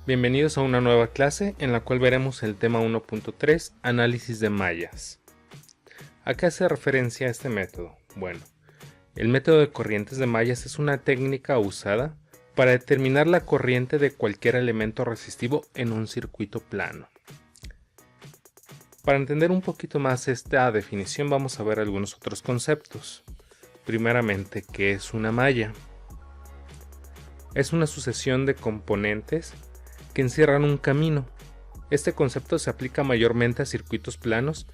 Bienvenidos a una nueva clase en la cual veremos el tema 1.3, análisis de mallas. ¿A qué hace referencia este método? Bueno, el método de corrientes de mallas es una técnica usada para determinar la corriente de cualquier elemento resistivo en un circuito plano. Para entender un poquito más esta definición vamos a ver algunos otros conceptos. Primeramente, ¿qué es una malla? Es una sucesión de componentes que encierran un camino. Este concepto se aplica mayormente a circuitos planos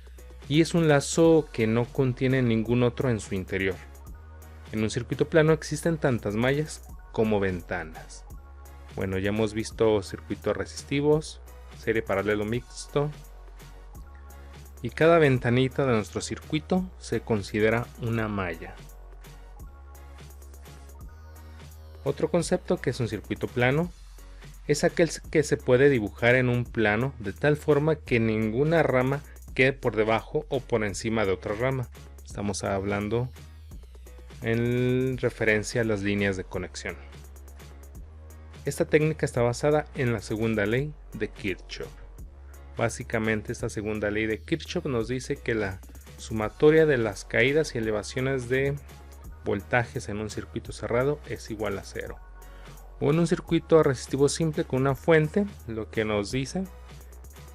y es un lazo que no contiene ningún otro en su interior. En un circuito plano existen tantas mallas como ventanas. Bueno, ya hemos visto circuitos resistivos, serie paralelo mixto, y cada ventanita de nuestro circuito se considera una malla. Otro concepto que es un circuito plano es aquel que se puede dibujar en un plano de tal forma que ninguna rama quede por debajo o por encima de otra rama. Estamos hablando en referencia a las líneas de conexión. Esta técnica está basada en la segunda ley de Kirchhoff. Básicamente esta segunda ley de Kirchhoff nos dice que la sumatoria de las caídas y elevaciones de voltajes en un circuito cerrado es igual a 0. O en un circuito resistivo simple con una fuente, lo que nos dice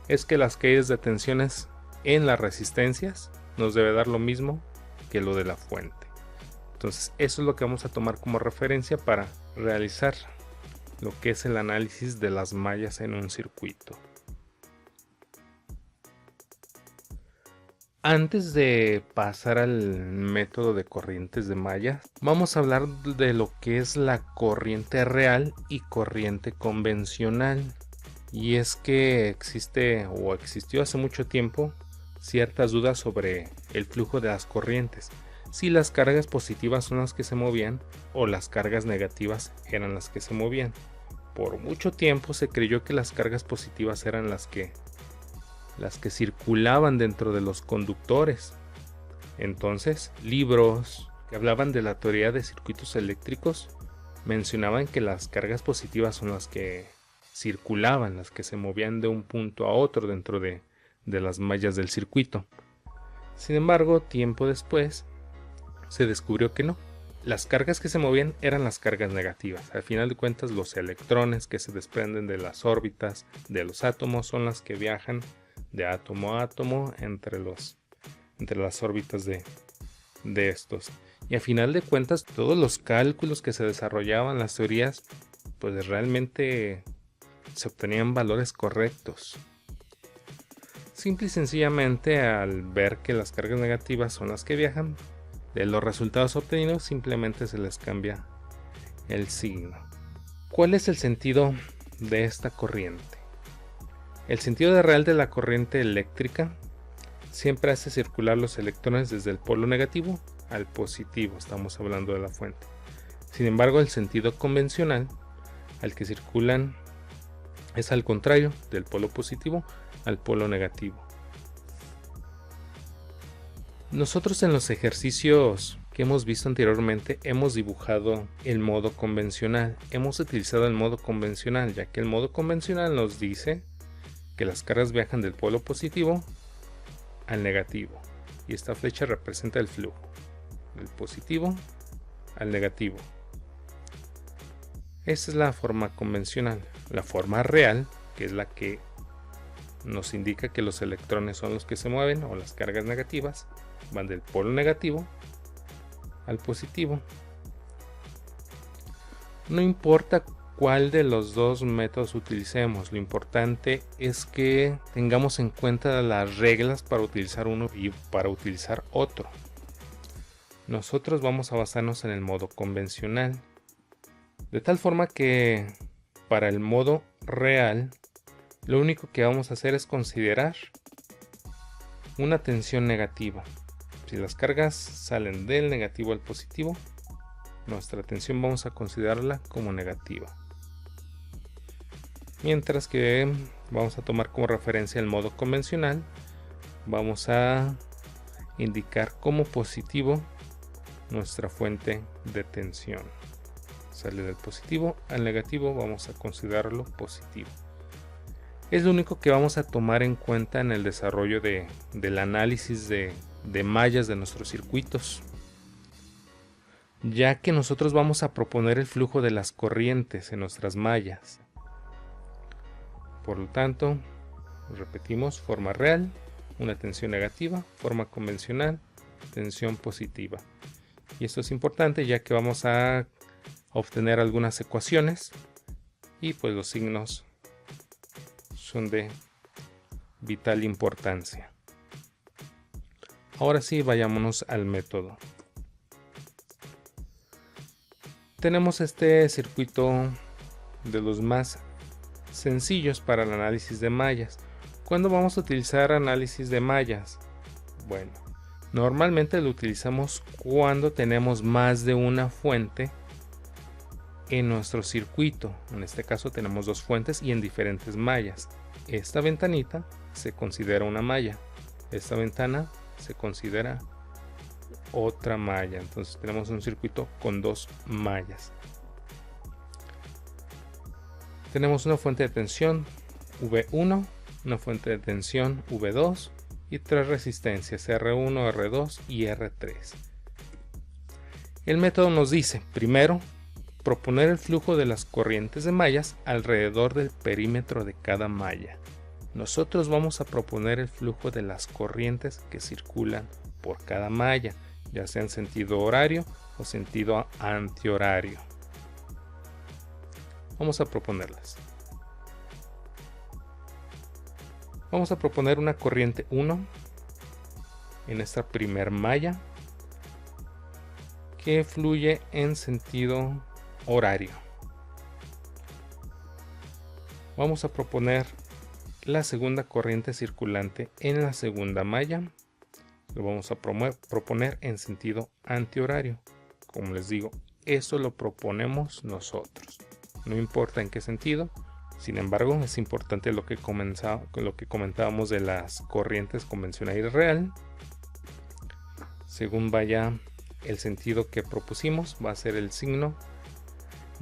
es que las caídas de tensiones en las resistencias nos debe dar lo mismo que lo de la fuente. Entonces eso es lo que vamos a tomar como referencia para realizar lo que es el análisis de las mallas en un circuito. Antes de pasar al método de corrientes de mallas, vamos a hablar de lo que es la corriente real y corriente convencional. Y es que existe o existió hace mucho tiempo ciertas dudas sobre el flujo de las corrientes, si las cargas positivas son las que se movían o las cargas negativas eran las que se movían. Por mucho tiempo se creyó que las cargas positivas eran las que circulaban dentro de los conductores. Entonces, libros que hablaban de la teoría de circuitos eléctricos mencionaban que las cargas positivas son las que circulaban, las que se movían de un punto a otro dentro de las mallas del circuito. Sin embargo, tiempo después se descubrió que no. Las cargas que se movían eran las cargas negativas. Al final de cuentas, los electrones que se desprenden de las órbitas de los átomos son las que viajan de átomo a átomo entre las órbitas de estos. Y a final de cuentas, todos los cálculos que se desarrollaban, las teorías, pues realmente se obtenían valores correctos. Simple y sencillamente, al ver que las cargas negativas son las que viajan, de los resultados obtenidos simplemente se les cambia el signo. ¿Cuál es el sentido de esta corriente? El sentido real de la corriente eléctrica siempre hace circular los electrones desde el polo negativo al positivo, estamos hablando de la fuente. Sin embargo, el sentido convencional al que circulan es al contrario, del polo positivo al polo negativo. Nosotros en los ejercicios que hemos visto anteriormente hemos dibujado el modo convencional. Hemos utilizado el modo convencional, ya que el modo convencional nos dice que las cargas viajan del polo positivo al negativo. Y esta flecha representa el flujo, del positivo al negativo. Esa es la forma convencional. La forma real, que es la que nos indica que los electrones son los que se mueven, o las cargas negativas, van del polo negativo al positivo. No importa cuál de los dos métodos utilicemos, lo importante es que tengamos en cuenta las reglas para utilizar uno y para utilizar otro. Nosotros vamos a basarnos en el modo convencional, de tal forma que para el modo real lo único que vamos a hacer es considerar una tensión negativa. Si las cargas salen del negativo al positivo, nuestra tensión vamos a considerarla como negativa. Mientras que vamos a tomar como referencia el modo convencional, vamos a indicar como positivo nuestra fuente de tensión. Sale del positivo al negativo, vamos a considerarlo positivo. Es lo único que vamos a tomar en cuenta en el desarrollo del análisis de mallas de nuestros circuitos, ya que nosotros vamos a proponer el flujo de las corrientes en nuestras mallas. Por lo tanto, repetimos: forma real, una tensión negativa; forma convencional, tensión positiva. Y esto es importante ya que vamos a obtener algunas ecuaciones y pues los signos son de vital importancia. Ahora sí, vayámonos al método. Tenemos este circuito de los más sencillos para el análisis de mallas. ¿Cuándo vamos a utilizar análisis de mallas? Bueno, normalmente lo utilizamos cuando tenemos más de una fuente en nuestro circuito. En este caso tenemos dos fuentes y en diferentes mallas. Esta ventanita se considera una malla, esta ventana se considera otra malla. Entonces tenemos un circuito con dos mallas. Tenemos una fuente de tensión V1, una fuente de tensión V2 y tres resistencias R1, R2 y R3. El método nos dice: primero, proponer el flujo de las corrientes de mallas alrededor del perímetro de cada malla. Nosotros vamos a proponer el flujo de las corrientes que circulan por cada malla, ya sea en sentido horario o sentido antihorario. Vamos a proponerlas. Vamos a proponer una corriente 1 en esta primer malla que fluye en sentido horario. Vamos a proponer la segunda corriente circulante en la segunda malla. Lo vamos a proponer en sentido antihorario. Como les digo, eso lo proponemos nosotros, no importa en qué sentido. Sin embargo, es importante lo que comentábamos de las corrientes convencional y real. Según vaya el sentido que propusimos, va a ser el signo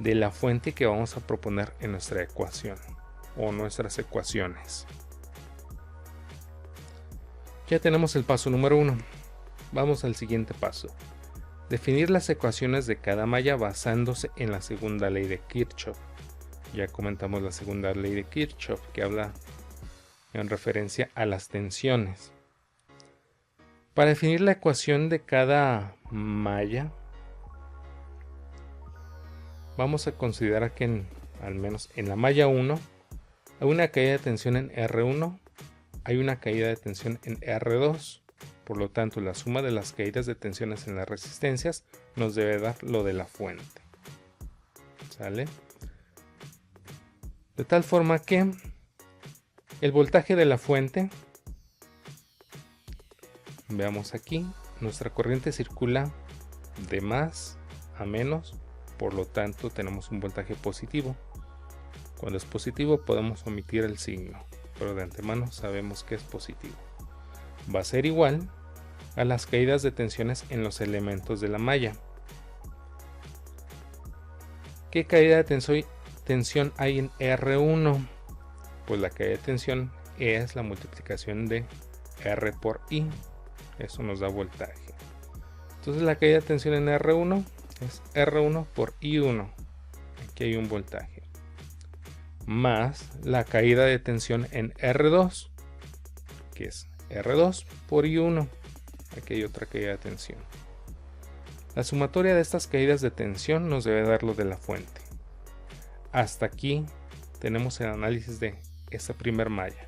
de la fuente que vamos a proponer en nuestra ecuación o nuestras ecuaciones. Ya tenemos el paso número 1. Vamos al siguiente paso: definir las ecuaciones de cada malla basándose en la segunda ley de Kirchhoff. Ya comentamos la segunda ley de Kirchhoff, que habla en referencia a las tensiones. Para definir la ecuación de cada malla, vamos a considerar que al menos en la malla 1 hay una caída de tensión en R1, hay una caída de tensión en R2. Por lo tanto, la suma de las caídas de tensiones en las resistencias nos debe dar lo de la fuente. ¿Sale? De tal forma que el voltaje de la fuente, veamos aquí, nuestra corriente circula de más a menos, por lo tanto tenemos un voltaje positivo. Cuando es positivo podemos omitir el signo, pero de antemano sabemos que es positivo. Va a ser igual a las caídas de tensiones en los elementos de la malla. ¿Qué caída de tensión hay en R1? Pues la caída de tensión es la multiplicación de R por I. Eso nos da voltaje. Entonces la caída de tensión en R1 es R1 por I1. Aquí hay un voltaje. Más la caída de tensión en R2, que es R2 por I1. Aquí hay otra caída de tensión. La sumatoria de estas caídas de tensión nos debe dar lo de la fuente. Hasta aquí tenemos el análisis de esta primer malla.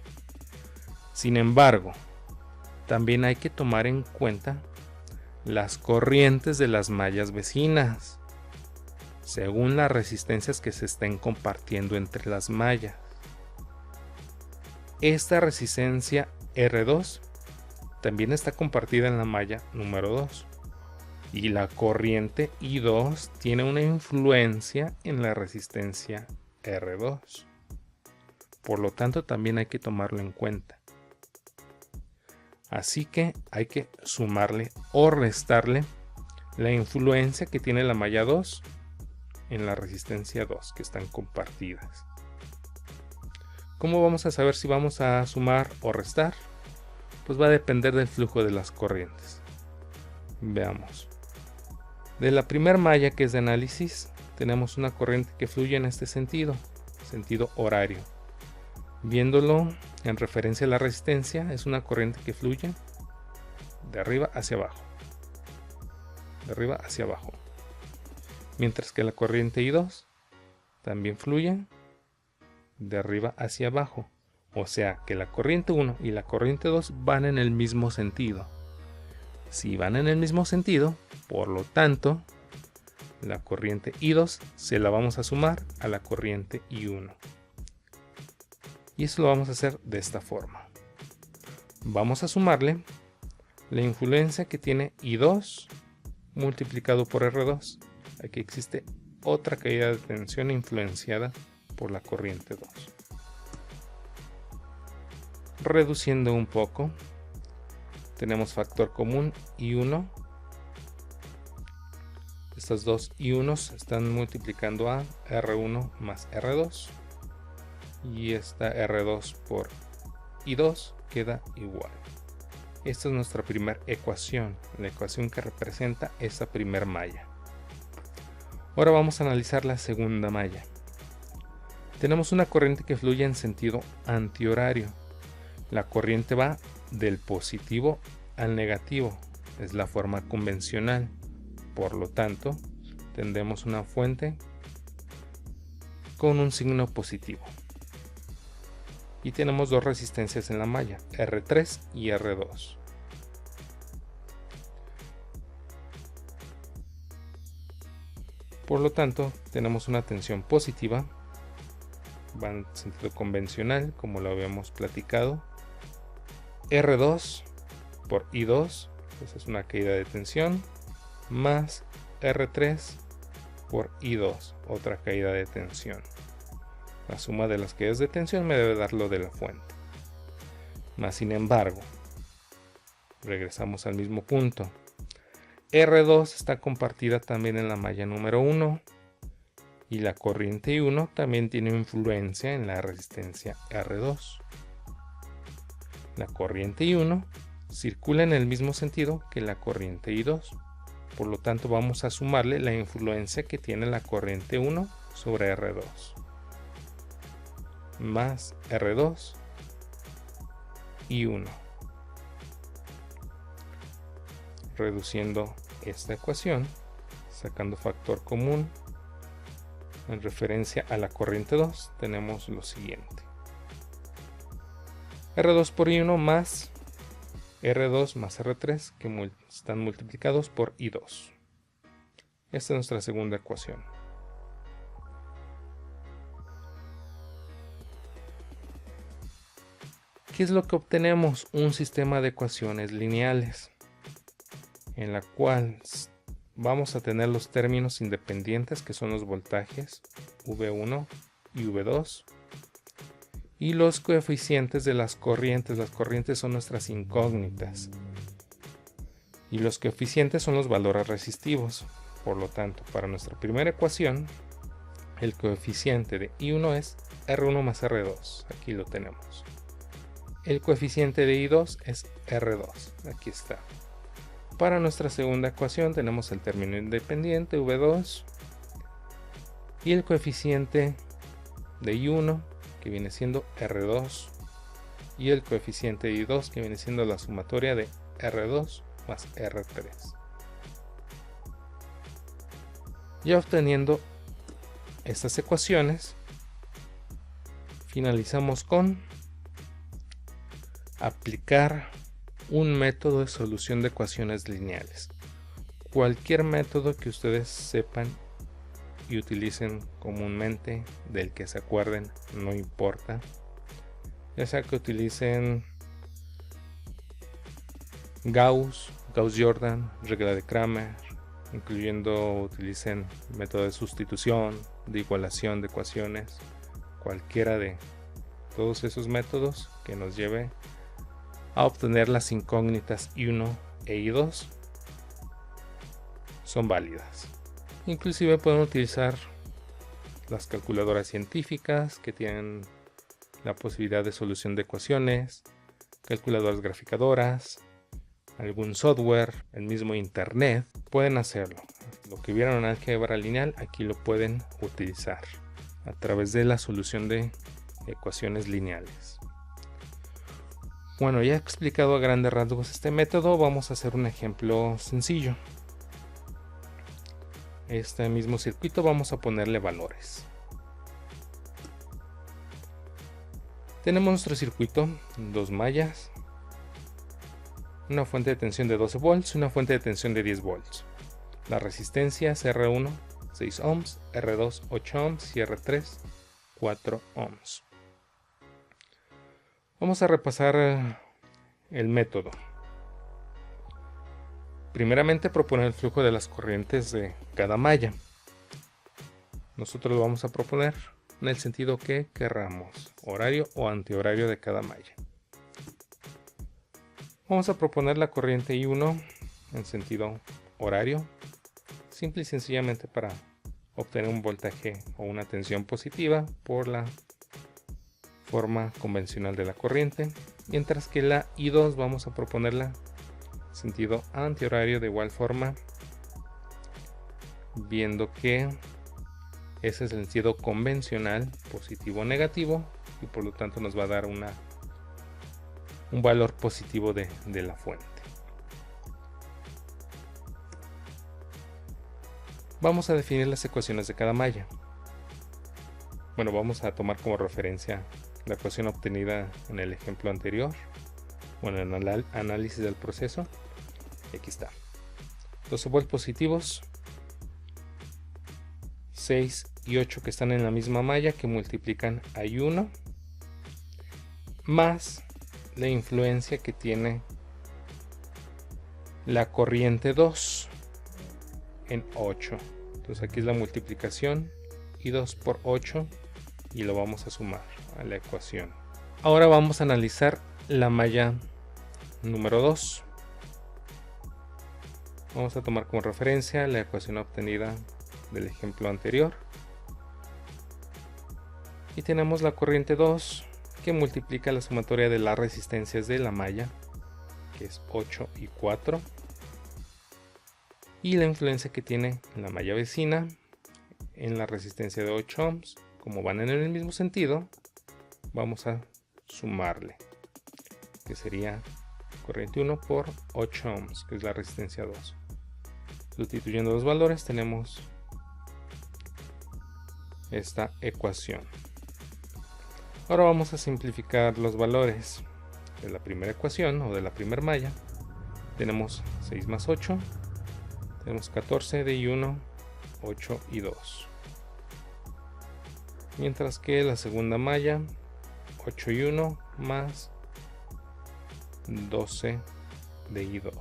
Sin embargo, también hay que tomar en cuenta las corrientes de las mallas vecinas, según las resistencias que se estén compartiendo entre las mallas. Esta resistencia R2 también está compartida en la malla número 2. Y la corriente I2 tiene una influencia en la resistencia R2. Por lo tanto, también hay que tomarlo en cuenta. Así que hay que sumarle o restarle la influencia que tiene la malla 2 en la resistencia 2, que están compartidas. ¿Cómo vamos a saber si vamos a sumar o restar? Pues va a depender del flujo de las corrientes. Veamos. De la primera malla, que es de análisis, tenemos una corriente que fluye en este sentido horario. Viéndolo en referencia a la resistencia, es una corriente que fluye de arriba hacia abajo. De arriba hacia abajo. Mientras que la corriente I2 también fluye de arriba hacia abajo. O sea que la corriente 1 y la corriente 2 van en el mismo sentido. Si van en el mismo sentido, por lo tanto, la corriente I2 se la vamos a sumar a la corriente I1. Y eso lo vamos a hacer de esta forma. Vamos a sumarle la influencia que tiene I2 multiplicado por R2. Aquí existe otra caída de tensión influenciada por la corriente 2. Reduciendo un poco, tenemos factor común I1. Estas dos I1s están multiplicando a R1 más R2. Y esta R2 por I2 queda igual. Esta es nuestra primera ecuación, la ecuación que representa esta primera malla. Ahora vamos a analizar la segunda malla. Tenemos una corriente que fluye en sentido antihorario. La corriente va del positivo al negativo, es la forma convencional. Por lo tanto, tendremos una fuente con un signo positivo. Y tenemos dos resistencias en la malla, R3 y R2. Por lo tanto, tenemos una tensión positiva, va en sentido convencional, como lo habíamos platicado. R2 por I2, esa es una caída de tensión, más R3 por I2, otra caída de tensión. La suma de las caídas de tensión me debe dar lo de la fuente. Más sin embargo, regresamos al mismo punto. R2 está compartida también en la malla número 1 y la corriente I1 también tiene influencia en la resistencia R2. La corriente I1 circula en el mismo sentido que la corriente I2. Por lo tanto, vamos a sumarle la influencia que tiene la corriente 1 sobre R2. Más R2 y 1. Reduciendo esta ecuación, sacando factor común en referencia a la corriente 2, tenemos lo siguiente. R2 por I1 más R2 más R3 que están multiplicados por I2. Esta es nuestra segunda ecuación. ¿Qué es lo que obtenemos? Un sistema de ecuaciones lineales en la cual vamos a tener los términos independientes, que son los voltajes V1 y V2, y los coeficientes de las corrientes. Las corrientes son nuestras incógnitas y los coeficientes son los valores resistivos. Por lo tanto, para nuestra primera ecuación, el coeficiente de I1 es R1 más R2. Aquí lo tenemos. El coeficiente de I2 es R2. Aquí está. Para nuestra segunda ecuación tenemos el término independiente V2 y el coeficiente de I1, que viene siendo R2, y el coeficiente de I2, que viene siendo la sumatoria de R2 más R3. Ya obteniendo estas ecuaciones, finalizamos con aplicar un método de solución de ecuaciones lineales. Cualquier método que ustedes sepan y utilicen comúnmente, del que se acuerden, no importa. Ya sea que utilicen Gauss-Jordan, regla de Kramer, incluyendo utilicen método de sustitución, de igualación de ecuaciones, cualquiera de todos esos métodos que nos lleve a obtener las incógnitas I1 e I2 son válidas. Inclusive pueden utilizar las calculadoras científicas que tienen la posibilidad de solución de ecuaciones, calculadoras graficadoras, algún software, el mismo internet, pueden hacerlo. Lo que vieron en álgebra lineal aquí lo pueden utilizar a través de la solución de ecuaciones lineales. Bueno, ya he explicado a grandes rasgos este método, vamos a hacer un ejemplo sencillo. Este mismo circuito vamos a ponerle valores. Tenemos nuestro circuito, dos mallas, una fuente de tensión de 12 volts y una fuente de tensión de 10 volts. Las resistencias R1 6 ohms, R2 8 ohms y R3 4 ohms. Vamos a repasar el método. Primeramente, proponer el flujo de las corrientes de cada malla. Nosotros lo vamos a proponer en el sentido que querramos, horario o antihorario de cada malla. Vamos a proponer la corriente I1 en sentido horario, simple y sencillamente para obtener un voltaje o una tensión positiva por la forma convencional de la corriente, mientras que la I2 vamos a proponerla en sentido antihorario de igual forma, viendo que ese es el sentido convencional, positivo o negativo, y por lo tanto nos va a dar un valor positivo de la fuente. Vamos a definir las ecuaciones de cada malla. Bueno, vamos a tomar como referencia la ecuación obtenida en el ejemplo anterior, bueno, en el análisis del proceso. Aquí está. 12 volts positivos, 6 y 8 que están en la misma malla, que multiplican a I1 más la influencia que tiene la corriente 2 en 8. Entonces aquí es la multiplicación, I2 por 8, y lo vamos a sumar a la ecuación. Ahora vamos a analizar la malla número 2. Vamos a tomar como referencia la ecuación obtenida del ejemplo anterior. Y tenemos la corriente 2 que multiplica la sumatoria de las resistencias de la malla, que es 8 y 4. Y la influencia que tiene la malla vecina en la resistencia de 8 ohms. Como van en el mismo sentido, vamos a sumarle, que sería corriente 1 por 8 ohms, que es la resistencia 2. Sustituyendo los valores tenemos esta ecuación. Ahora vamos a simplificar los valores de la primera ecuación o de la primera malla. Tenemos 6 más 8, tenemos 14 de I1, 8 y 2. Mientras que la segunda malla, 8 y 1 más 12 de I2.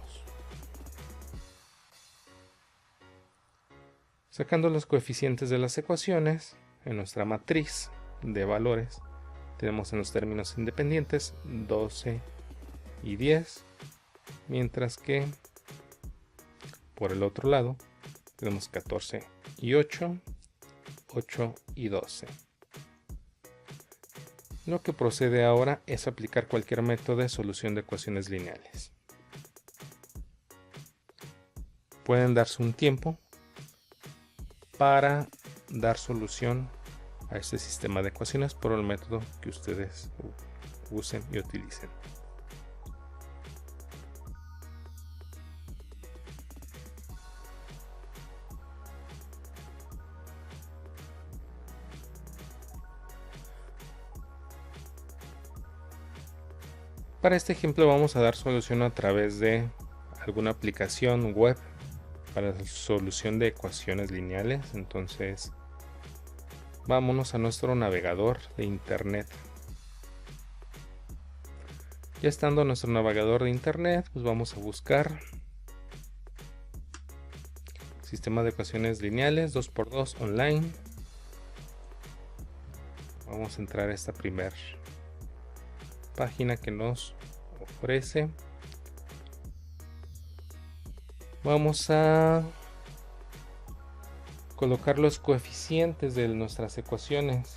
Sacando los coeficientes de las ecuaciones, en nuestra matriz de valores, tenemos en los términos independientes 12 y 10, mientras que por el otro lado tenemos 14 y 8, 8 y 12. Lo que procede ahora es aplicar cualquier método de solución de ecuaciones lineales. Pueden darse un tiempo para dar solución a este sistema de ecuaciones por el método que ustedes usen y utilicen. Para este ejemplo vamos a dar solución a través de alguna aplicación web para la solución de ecuaciones lineales. Entonces vámonos a nuestro navegador de internet. Ya estando en nuestro navegador de internet, pues vamos a buscar sistema de ecuaciones lineales 2x2 online. Vamos a entrar a esta primera página que nos por S. Vamos a colocar los coeficientes de nuestras ecuaciones.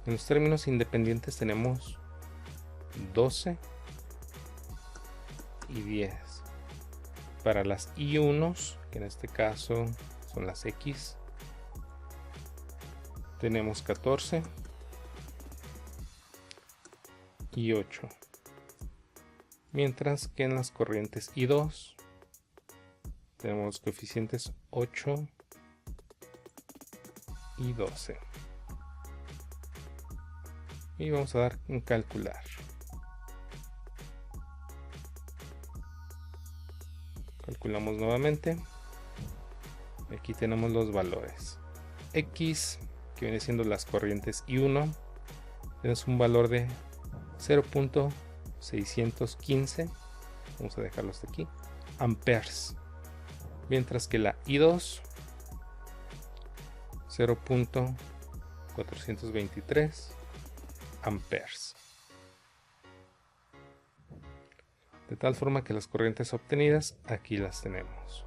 En los términos independientes tenemos 12 y 10. Para las y1, que en este caso son las X, tenemos 14 y 8. Mientras que en las corrientes y2 tenemos coeficientes 8 y 12. Y vamos a dar en calcular. Calculamos nuevamente. Aquí tenemos los valores. X, que viene siendo las corrientes I1, tenemos un valor de 0.615. Vamos a dejarlo hasta aquí. Amperes. Mientras que la I2, 0.423 amperes. De tal forma que las corrientes obtenidas aquí las tenemos.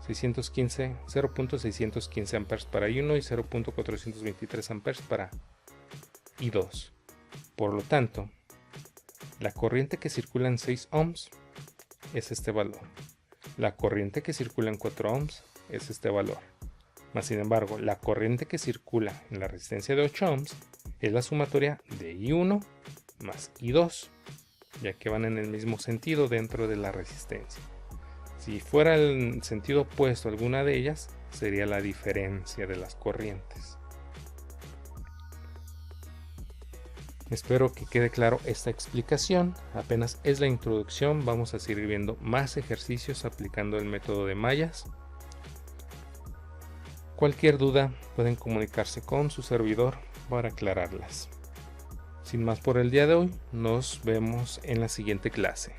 0.615 amperes para I1 y 0.423 amperes para I2. Por lo tanto, la corriente que circula en 6 ohms es este valor. La corriente que circula en 4 ohms es este valor. Mas sin embargo, la corriente que circula en la resistencia de 8 ohms es la sumatoria de I1 más I2, ya que van en el mismo sentido dentro de la resistencia. Si fuera el sentido opuesto a alguna de ellas, sería la diferencia de las corrientes. Espero que quede claro esta explicación. Apenas es la introducción, vamos a seguir viendo más ejercicios aplicando el método de mallas. Cualquier duda pueden comunicarse con su servidor para aclararlas. Sin más por el día de hoy, nos vemos en la siguiente clase.